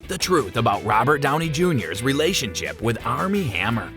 The truth about Robert Downey Jr.'s relationship with Armie Hammer.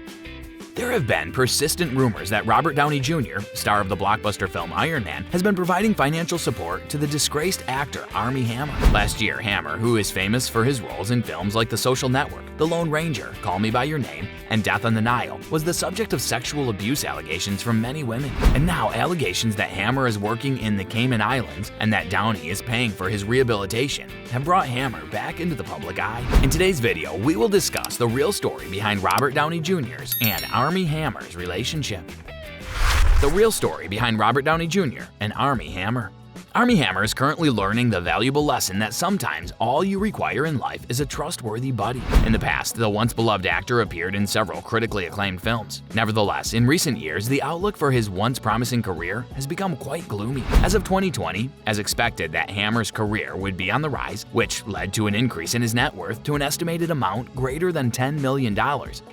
There have been persistent rumors that Robert Downey Jr., star of the blockbuster film Iron Man, has been providing financial support to the disgraced actor Armie Hammer. Last year, Hammer, who is famous for his roles in films like The Social Network, The Lone Ranger, Call Me By Your Name, and Death on the Nile, was the subject of sexual abuse allegations from many women. And now allegations that Hammer is working in the Cayman Islands and that Downey is paying for his rehabilitation have brought Hammer back into the public eye. In today's video, we will discuss the real story behind Robert Downey Jr.'s and Armie Hammer's relationship. The real story behind Robert Downey Jr. and Armie Hammer. Armie Hammer is currently learning the valuable lesson that sometimes all you require in life is a trustworthy buddy. In the past, the once beloved actor appeared in several critically acclaimed films. Nevertheless, in recent years, the outlook for his once promising career has become quite gloomy. As of 2020, as expected that Hammer's career would be on the rise, which led to an increase in his net worth to an estimated amount greater than $10 million,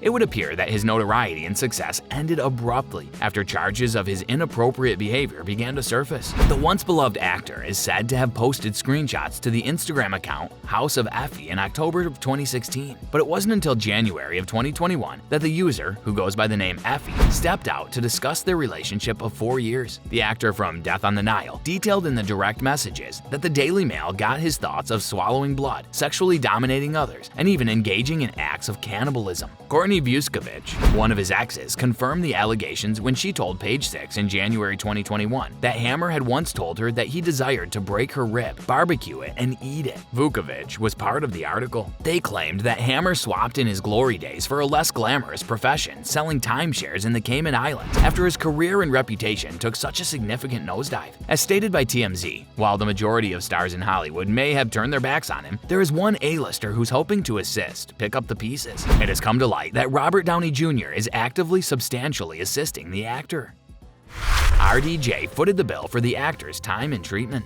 it would appear that his notoriety and success ended abruptly after charges of his inappropriate behavior began to surface. The once beloved actor is said to have posted screenshots to the Instagram account House of Effie in October of 2016, but it wasn't until January of 2021 that the user, who goes by the name Effie, stepped out to discuss their relationship of 4 years. The actor from Death on the Nile detailed in the direct messages that the Daily Mail got his thoughts of swallowing blood, sexually dominating others, and even engaging in acts of cannibalism. Courtney Vuskovic, one of his exes, confirmed the allegations when she told Page Six in January 2021 that Hammer had once told her that he desired to break her rib, barbecue it, and eat it. Vukovic was part of the article. They claimed that Hammer swapped in his glory days for a less glamorous profession, selling timeshares in the Cayman Islands, after his career and reputation took such a significant nosedive. As stated by TMZ, while the majority of stars in Hollywood may have turned their backs on him, there is one A-lister who's hoping to pick up the pieces. It has come to light that Robert Downey Jr. is actively substantially assisting the actor. RDJ footed the bill for the actor's time and treatment.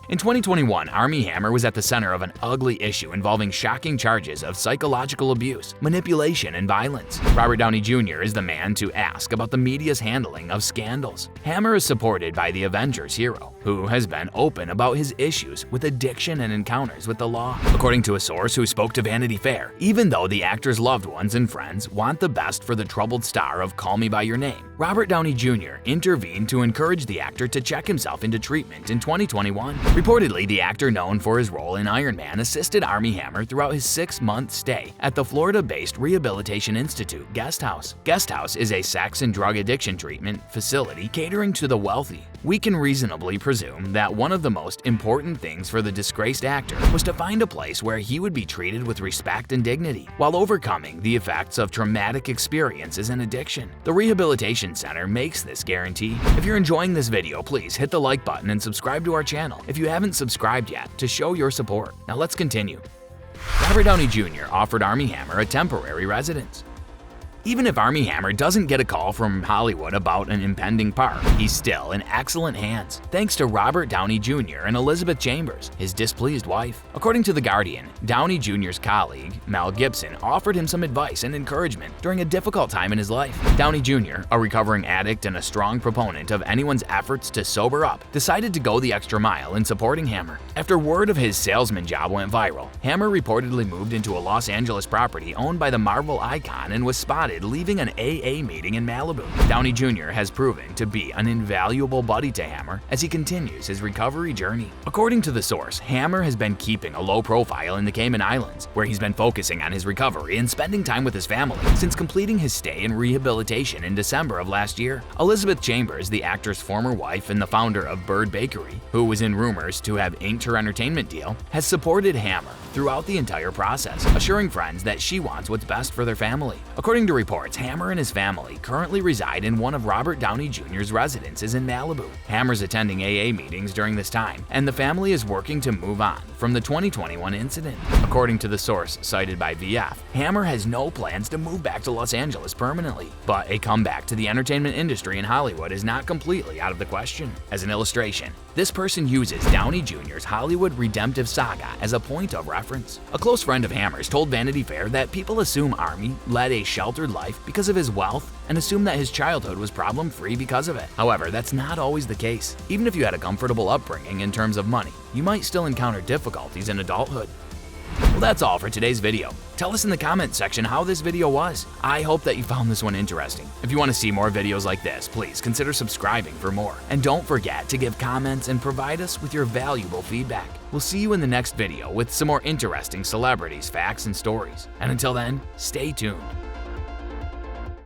In 2021, Armie Hammer was at the center of an ugly issue involving shocking charges of psychological abuse, manipulation, and violence. Robert Downey Jr. is the man to ask about the media's handling of scandals. Hammer is supported by the Avengers hero, who has been open about his issues with addiction and encounters with the law. According to a source who spoke to Vanity Fair, even though the actor's loved ones and friends want the best for the troubled star of Call Me By Your Name, Robert Downey Jr. intervened to encourage the actor to check himself into treatment in 2021. Reportedly, the actor known for his role in Iron Man assisted Armie Hammer throughout his 6-month stay at the Florida-based Rehabilitation Institute Guest House. Guest House is a sex and drug addiction treatment facility catering to the wealthy. We can reasonably presume that one of the most important things for the disgraced actor was to find a place where he would be treated with respect and dignity, while overcoming the effects of traumatic experiences and addiction. The Rehabilitation Center makes this guarantee. If you're enjoying this video, please hit the like button and subscribe to our channel if you haven't subscribed yet to show your support. Now let's continue. Robert Downey Jr. offered Armie Hammer a temporary residence. Even if Armie Hammer doesn't get a call from Hollywood about an impending part, he's still in excellent hands, thanks to Robert Downey Jr. and Elizabeth Chambers, his displeased wife. According to The Guardian, Downey Jr.'s colleague, Mel Gibson, offered him some advice and encouragement during a difficult time in his life. Downey Jr., a recovering addict and a strong proponent of anyone's efforts to sober up, decided to go the extra mile in supporting Hammer. After word of his salesman job went viral, Hammer reportedly moved into a Los Angeles property owned by the Marvel icon and was spotted leaving an AA meeting in Malibu. Downey Jr. has proven to be an invaluable buddy to Hammer as he continues his recovery journey. According to the source, Hammer has been keeping a low profile in the Cayman Islands, where he's been focusing on his recovery and spending time with his family since completing his stay in rehabilitation in December of last year. Elizabeth Chambers, the actor's former wife and the founder of Bird Bakery, who was in rumors to have inked her entertainment deal, has supported Hammer throughout the entire process, assuring friends that she wants what's best for their family. According to reports, Hammer and his family currently reside in one of Robert Downey Jr.'s residences in Malibu. Hammer's attending AA meetings during this time, and the family is working to move on from the 2021 incident. According to the source cited by VF, Hammer has no plans to move back to Los Angeles permanently, but a comeback to the entertainment industry in Hollywood is not completely out of the question. As an illustration, this person uses Downey Jr.'s Hollywood redemptive saga as a point of reference. A close friend of Hammer's told Vanity Fair that people assume Armie led a sheltered life because of his wealth and assume that his childhood was problem-free because of it. However, that's not always the case. Even if you had a comfortable upbringing in terms of money, you might still encounter difficulties in adulthood. that's all for today's video. Tell us in the comment section how this video was. I hope that you found this one interesting. If you want to see more videos like this, please consider subscribing for more. And don't forget to give comments and provide us with your valuable feedback. We'll see you in the next video with some more interesting celebrities, facts, and stories. And until then, stay tuned.